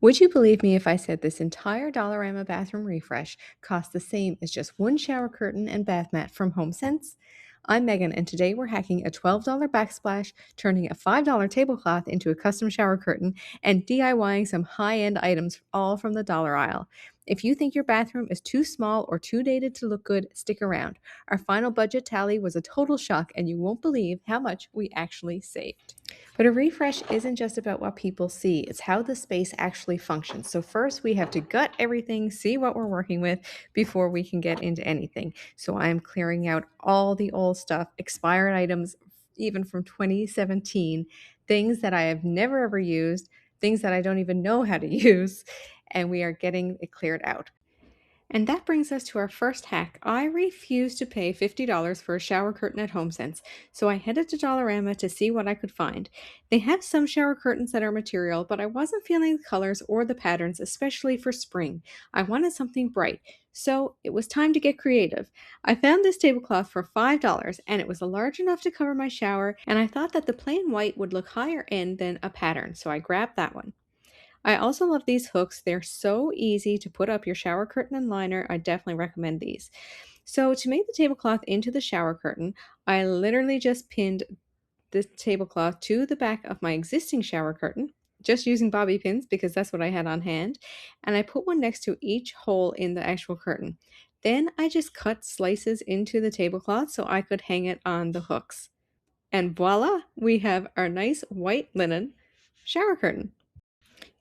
Would you believe me if I said this entire Dollarama bathroom refresh cost the same as just one shower curtain and bath mat from HomeSense? I'm Megan, and today we're hacking a $12 backsplash, turning a $5 tablecloth into a custom shower curtain, and DIYing some high end items all from the dollar aisle. If you think your bathroom is too small or too dated to look good, stick around. Our final budget tally was a total shock, and you won't believe how much we actually saved. But a refresh isn't just about what people see, it's how the space actually functions. So, first, we have to gut everything, see what we're working with before we can get into anything. So, I am clearing out all the old stuff, expired items, even from 2017, things that I have never ever used, things that I don't even know how to use, and we are getting it cleared out. And that brings us to our first hack. I refuse to pay $50 for a shower curtain at HomeSense, so I headed to Dollarama to see what I could find. They have some shower curtains that are material, but I wasn't feeling the colors or the patterns, especially for spring. I wanted something bright, so it was time to get creative. I found this tablecloth for $5, and it was large enough to cover my shower, and I thought that the plain white would look higher end than a pattern, so I grabbed that one. I also love these hooks. They're so easy to put up your shower curtain and liner. I definitely recommend these. So to make the tablecloth into the shower curtain, I literally just pinned the tablecloth to the back of my existing shower curtain, just using bobby pins because that's what I had on hand, and I put one next to each hole in the actual curtain. Then I just cut slices into the tablecloth so I could hang it on the hooks. And voila, we have our nice white linen shower curtain.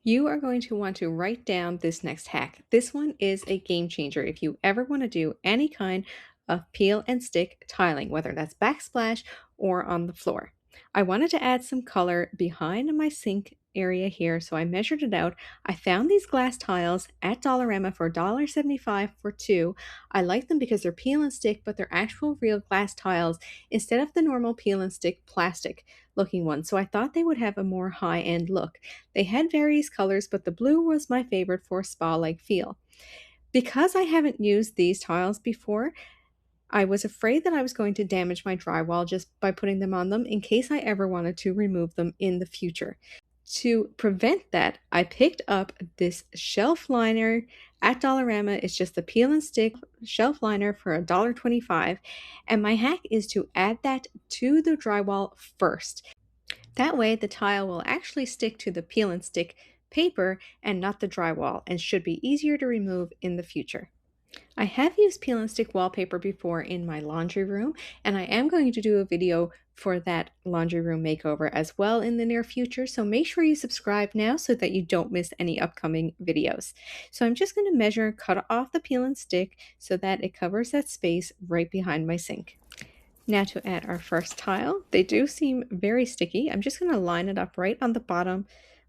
You are going to want to write down this next hack. This one is a game changer if you ever want to do any kind of peel and stick tiling, whether that's backsplash or on the floor. I wanted to add some color behind my sink area here, so I measured it out. I found these glass tiles at Dollarama for $1.75 for two. I like them because they're peel and stick, but they're actual real glass tiles instead of the normal peel and stick plastic looking ones. So I thought they would have a more high end look. They had various colors, but the blue was my favorite for a spa-like feel. Because I haven't used these tiles before, I was afraid that I was going to damage my drywall just by putting them on them in case I ever wanted to remove them in the future. To prevent that, I picked up this shelf liner at Dollarama. It's just a peel and stick shelf liner for $1.25. And my hack is to add that to the drywall first. That way, the tile will actually stick to the peel and stick paper and not the drywall, and should be easier to remove in the future. I have used peel and stick wallpaper before in my laundry room, and I am going to do a video for that laundry room makeover as well in the near future, so make sure you subscribe now so that you don't miss any upcoming videos. So I'm just going to measure and cut off the peel and stick so that it covers that space right behind my sink. Now to add our first tile, they do seem very sticky. I'm just going to line it up right on the bottom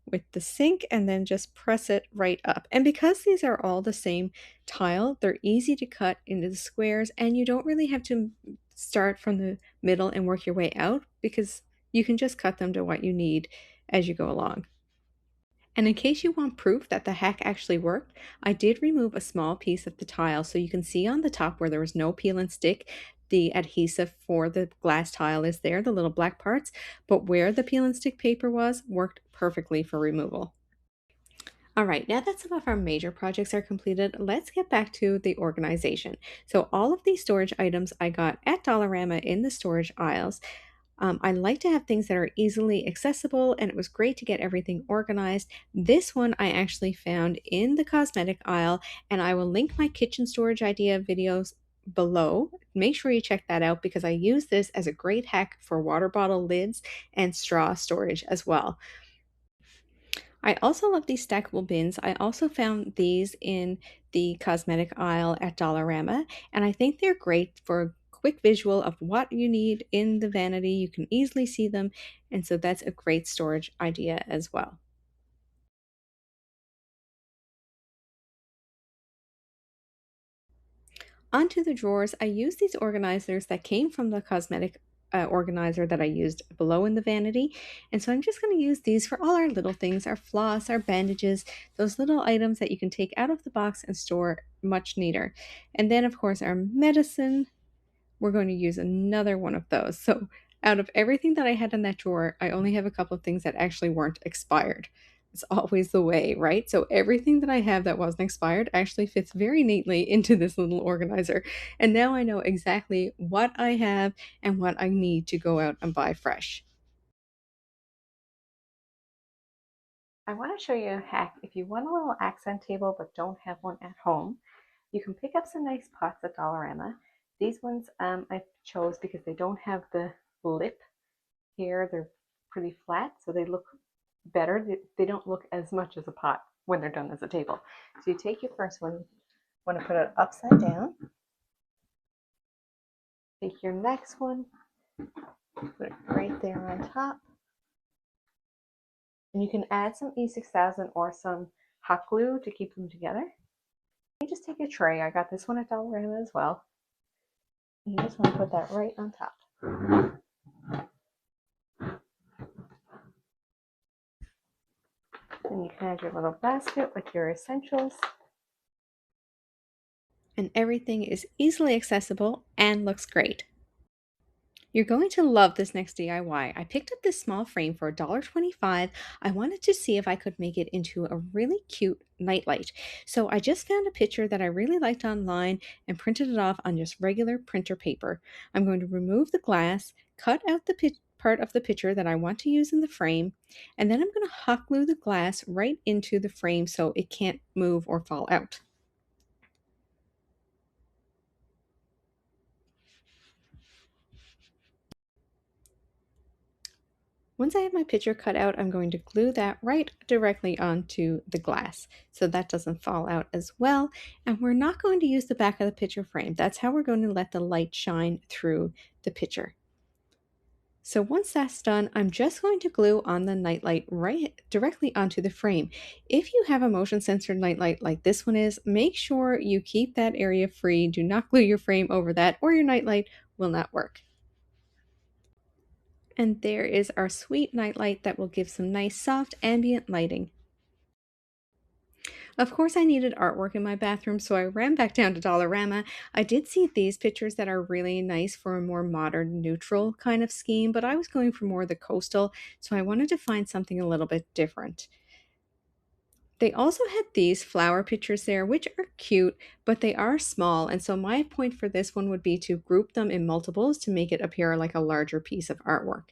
with the sink and then just press it right up. And because these are all the same tile, they're easy to cut into the squares, and you don't really have to start from the middle and work your way out because you can just cut them to what you need as you go along. And in case you want proof that the hack actually worked, I did remove a small piece of the tile so you can see on the top where there was no peel and stick, the adhesive for the glass tile is there, the little black parts, but where the peel and stick paper was worked perfectly for removal. All right, now that some of our major projects are completed, let's get back to the organization. So all of these storage items I got at Dollarama in the storage aisles. I like to have things that are easily accessible, and it was great to get everything organized. This one I actually found in the cosmetic aisle, and I will link my kitchen storage idea videos below. Make sure you check that out because I use this as a great hack for water bottle lids and straw storage as well. I also love these stackable bins. I also found these in the cosmetic aisle at Dollarama, and I think they're great for a quick visual of what you need in the vanity. You can easily see them, and so that's a great storage idea as well. Onto the drawers, I use these organizers that came from the cosmetic organizer that I used below in the vanity. And so I'm just going to use these for all our little things, our floss, our bandages, those little items that you can take out of the box and store much neater. And then, of course, our medicine, we're going to use another one of those. So out of everything that I had in that drawer, I only have a couple of things that actually weren't expired. is always the way, right? So everything that I have that wasn't expired actually fits very neatly into this little organizer. And now I know exactly what I have and what I need to go out and buy fresh. I want to show you a hack if you want a little accent table but don't have one at home. You can pick up some nice pots at Dollarama. These ones I chose because they don't have the lip here. They're pretty flat, so they look better. They don't look as much as a pot when they're done as a table. So you take your first one, want to put it upside down. Take your next one, put it right there on top. And you can add some E6000 or some hot glue to keep them together. You just take a tray. I got this one at Dollarama as well. You just want to put that right on top. Then you can add your little basket with your essentials. And everything is easily accessible and looks great. You're going to love this next DIY. I picked up this small frame for $1.25. I wanted to see if I could make it into a really cute nightlight. So I just found a picture that I really liked online and printed it off on just regular printer paper. I'm going to remove the glass, cut out the part of the picture that I want to use in the frame, and then I'm going to hot glue the glass right into the frame so it can't move or fall out. Once I have my picture cut out, I'm going to glue that right directly onto the glass so that doesn't fall out as well. And we're not going to use the back of the picture frame. That's how we're going to let the light shine through the picture. So once that's done, I'm just going to glue on the nightlight right directly onto the frame. If you have a motion sensor nightlight like this one is, make sure you keep that area free. Do not glue your frame over that or your nightlight will not work. And there is our sweet nightlight that will give some nice soft ambient lighting. Of course, I needed artwork in my bathroom, so I ran back down to Dollarama. I did see these pictures that are really nice for a more modern, neutral kind of scheme, but I was going for more the coastal, so I wanted to find something a little bit different. They also had these flower pictures there, which are cute, but they are small, and so my point for this one would be to group them in multiples to make it appear like a larger piece of artwork.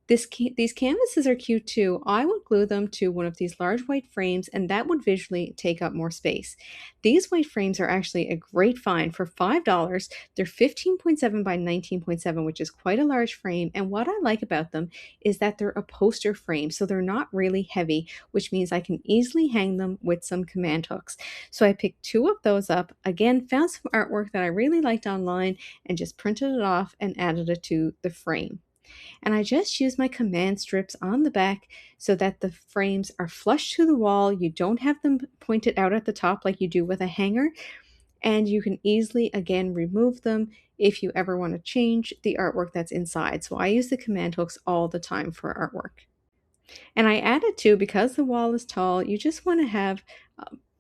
These canvases are cute too. I would glue them to one of these large white frames and that would visually take up more space. These white frames are actually a great find for $5. They're 15.7 by 19.7, which is quite a large frame. And what I like about them is that they're a poster frame, so they're not really heavy, which means I can easily hang them with some command hooks. So I picked two of those up, again, found some artwork that I really liked online and just printed it off and added it to the frame. And I just use my command strips on the back so that the frames are flush to the wall. You don't have them pointed out at the top like you do with a hanger, and you can easily again remove them if you ever want to change the artwork that's inside. So I use the command hooks all the time for artwork. And I added too, because the wall is tall, you just want to have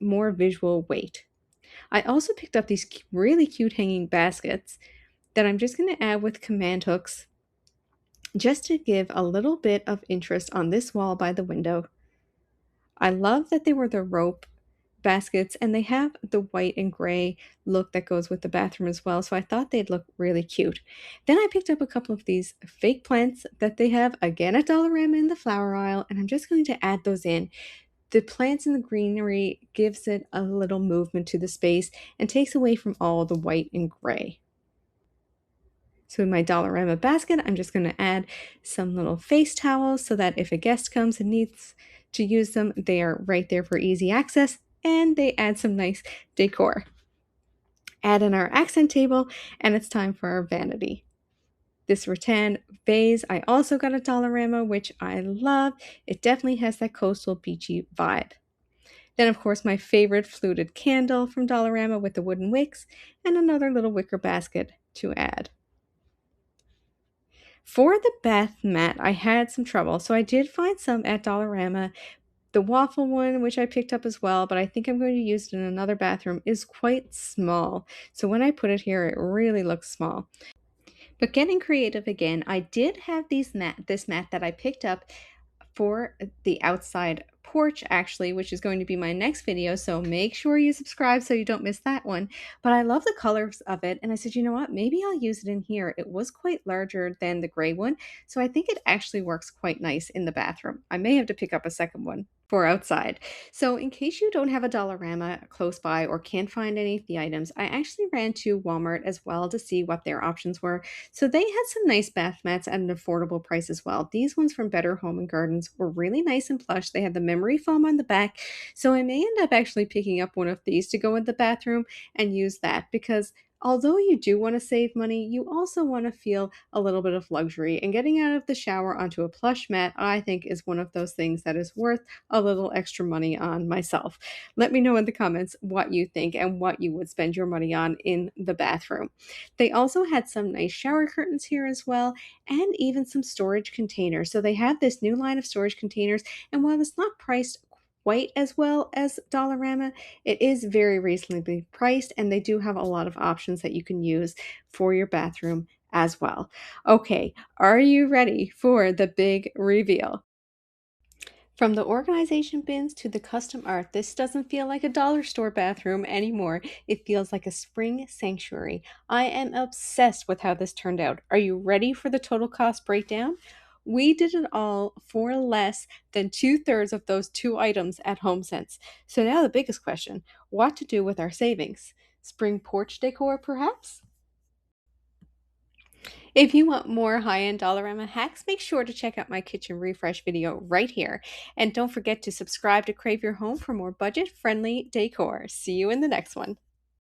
more visual weight. I also picked up these really cute hanging baskets that I'm just going to add with command hooks just to give a little bit of interest on this wall by the window. I love that they were the rope baskets and they have the white and gray look that goes with the bathroom as well, so I thought they'd look really cute. Then I picked up a couple of these fake plants that they have again at Dollarama in the flower aisle, and I'm just going to add those in. The plants and the greenery gives it a little movement to the space and takes away from all the white and gray. So in my Dollarama basket, I'm just going to add some little face towels so that if a guest comes and needs to use them, they are right there for easy access, and they add some nice decor. Add in our accent table, and it's time for our vanity. This rattan vase I also got at Dollarama, which I love. It definitely has that coastal beachy vibe. Then, of course, my favorite fluted candle from Dollarama with the wooden wicks, and another little wicker basket to add. For the bath mat, I had some trouble, so I did find some at Dollarama. The waffle one, which I picked up as well, but I think I'm going to use it in another bathroom, is quite small. So when I put it here, it really looks small. But getting creative again, I did have this mat that I picked up for the outside porch actually, which is going to be my next video. So make sure you subscribe so you don't miss that one. But I love the colors of it. And I said, you know what? Maybe I'll use it in here. It was quite larger than the gray one. So I think it actually works quite nice in the bathroom. I may have to pick up a second one for outside. So in case you don't have a Dollarama close by or can't find any of the items, I actually ran to Walmart as well to see what their options were. So they had some nice bath mats at an affordable price as well. These ones from Better Home and Gardens were really nice and plush. They had the memory foam on the back. So I may end up actually picking up one of these to go in the bathroom and use that, because although you do want to save money, you also want to feel a little bit of luxury. And getting out of the shower onto a plush mat, I think, is one of those things that is worth a little extra money on myself. Let me know in the comments what you think and what you would spend your money on in the bathroom. They also had some nice shower curtains here as well, and even some storage containers. So they have this new line of storage containers, and while it's not priced quite as well as Dollarama, it is very reasonably priced, and they do have a lot of options that you can use for your bathroom as well. Okay, are you ready for the big reveal? From the organization bins to the custom art, this doesn't feel like a dollar store bathroom anymore. It feels like a spring sanctuary. I am obsessed with how this turned out. Are you ready for the total cost breakdown? We did it all for less than 2/3 of those two items at HomeSense. So now the biggest question, what to do with our savings? Spring porch decor, perhaps? If you want more high-end Dollarama hacks, make sure to check out my kitchen refresh video right here. And don't forget to subscribe to Crave Your Home for more budget-friendly decor. See you in the next one.